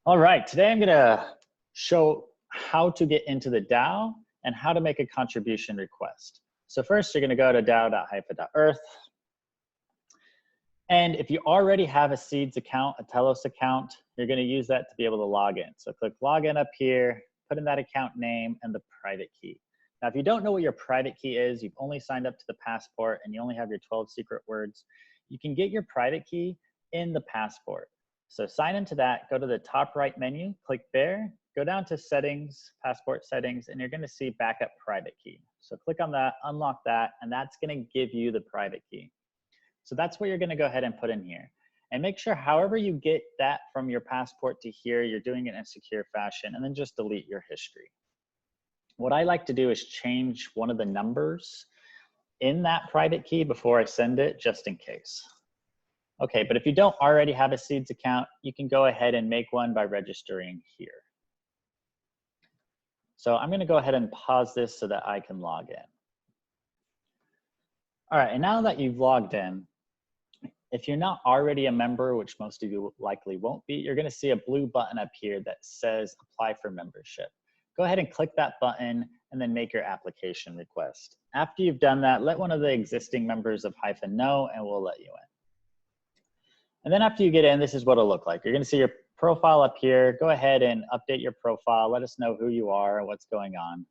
All right, today I'm gonna show how to get into the DAO and how to make a contribution request. So first you're gonna go to dao.hypha.earth. And if you already have a Seeds account, a Telos account, you're gonna use that to be able to log in. So click login up here, put in that account name and the private key. Now, if you don't know what your private key is, you've only signed up to the passport and you only have your 12 secret words, you can get your private key in the passport. So sign into that, go to the top right menu, click there, go down to settings, passport settings, and you're gonna see backup private key. So click on that, unlock that, and that's gonna give you the private key. So that's what you're gonna go ahead and put in here. And make sure however you get that from your passport to here, you're doing it in a secure fashion, and then just delete your history. What I like to do is change one of the numbers in that private key before I send it, just in case. Okay, but if you don't already have a Seeds account, you can go ahead and make one by registering here. So I'm gonna go ahead and pause this so that I can log in. All right, and now that you've logged in, if you're not already a member, which most of you likely won't be, you're gonna see a blue button up here that says apply for membership. Go ahead and click that button and then make your application request. After you've done that, let one of the existing members of Hypha know and we'll let you in. And then after you get in, this is what it'll look like. You're gonna see your profile up here. Go ahead and update your profile. Let us know who you are and what's going on.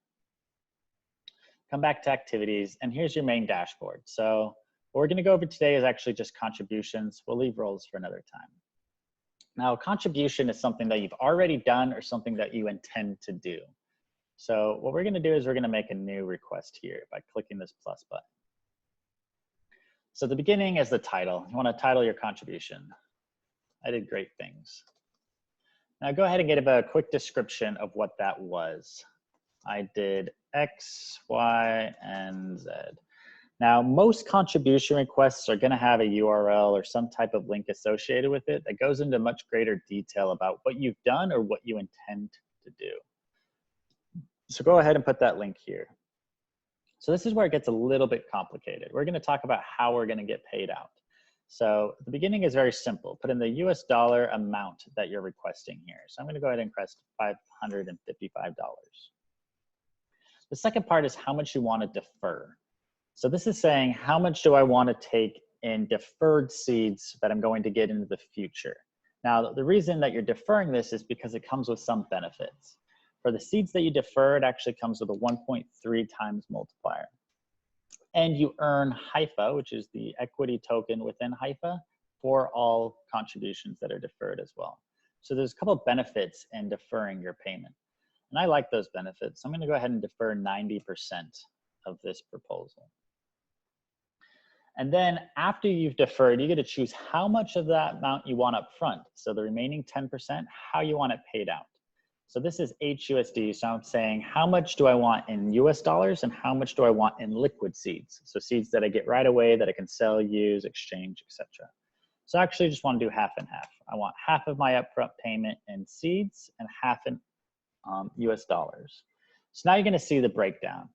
Come back to activities, and here's your main dashboard. So what we're gonna go over today is actually just contributions. We'll leave roles for another time. Now, contribution is something that you've already done or something that you intend to do. So what we're gonna do is we're gonna make a new request here by clicking this plus button. So the beginning is the title. You want to title your contribution. I did great things. Now go ahead and give a quick description of what that was. I did X, Y, and Z. Now most contribution requests are going to have a URL or some type of link associated with it that goes into much greater detail about what you've done or what you intend to do. So go ahead and put that link here. So this is where it gets a little bit complicated. We're going to talk about how we're going to get paid out. So the beginning is very simple. Put in the US dollar amount that you're requesting here. So I'm going to go ahead and request $555. The second part is how much you want to defer. So this is saying how much do I want to take in deferred seeds that I'm going to get into the future. Now the reason that you're deferring this is because it comes with some benefits. For the seeds that you defer, it actually comes with a 1.3 times multiplier. And you earn Hypha, which is the equity token within Hypha, for all contributions that are deferred as well. So there's a couple of benefits in deferring your payment. And I like those benefits. So I'm gonna go ahead and defer 90% of this proposal. And then after you've deferred, you get to choose how much of that amount you want up front. So the remaining 10%, how you want it paid out. So this is HUSD, so I'm saying how much do I want in US dollars and how much do I want in liquid seeds? So seeds that I get right away that I can sell, use, exchange, etc. So I actually just want to do half and half. I want half of my upfront payment in seeds and half in US dollars. So now you're going to see the breakdown.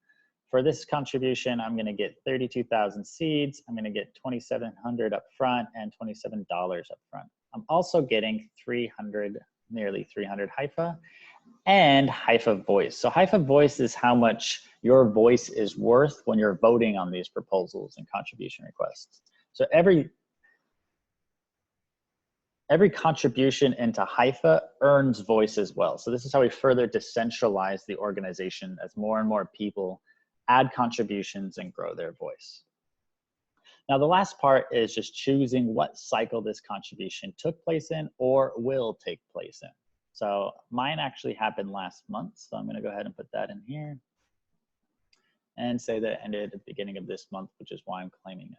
For this contribution, I'm going to get 32,000 seeds. I'm going to get 2,700 upfront and $27 upfront. I'm also getting nearly 300 Hypha and Hypha voice. So Hypha voice is how much your voice is worth when you're voting on these proposals and contribution requests. So every contribution into Hypha earns voice as well. So this is how we further decentralize the organization as more and more people add contributions and grow their voice. Now the last part is just choosing what cycle this contribution took place in or will take place in. So mine actually happened last month, so I'm gonna go ahead and put that in here and say that it ended at the beginning of this month, which is why I'm claiming it.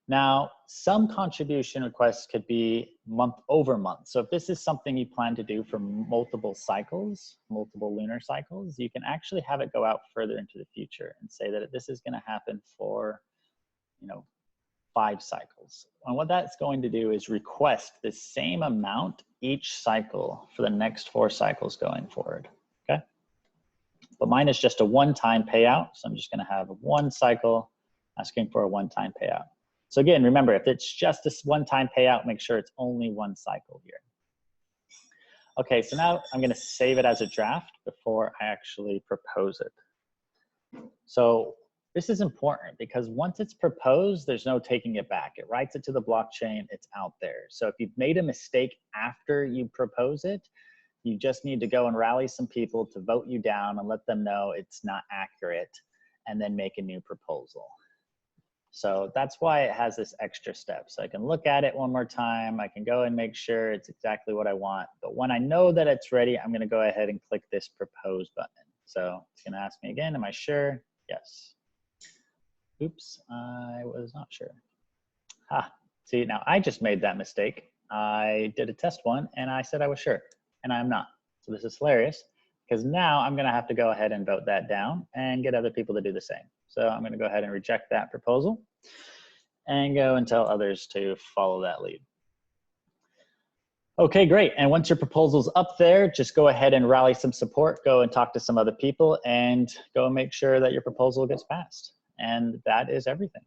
Now, some contribution requests could be month over month. So if this is something you plan to do for multiple cycles, multiple lunar cycles, you can actually have it go out further into the future and say that this is gonna happen for 5 cycles. And what that's going to do is request the same amount each cycle for the next 4 cycles going forward, okay? But mine is just a one-time payout, so I'm just gonna have one cycle asking for a one-time payout. So again, remember, if it's just this one-time payout, make sure it's only one cycle here. Okay, so now I'm gonna save it as a draft before I actually propose it. So this is important because once it's proposed, there's no taking it back. It writes it to the blockchain, it's out there. So if you've made a mistake after you propose it, you just need to go and rally some people to vote you down and let them know it's not accurate, and then make a new proposal. So that's why it has this extra step. So I can look at it one more time. I can go and make sure it's exactly what I want. But when I know that it's ready, I'm gonna go ahead and click this propose button. So it's gonna ask me again, am I sure? Yes. Oops, I was not sure. See, now I just made that mistake. I did a test one and I said I was sure, and I'm not. So this is hilarious because now I'm gonna have to go ahead and vote that down and get other people to do the same. So I'm gonna go ahead and reject that proposal and go and tell others to follow that lead. Okay, great. And once your proposal's up there, just go ahead and rally some support, go and talk to some other people, and go and make sure that your proposal gets passed. And that is everything.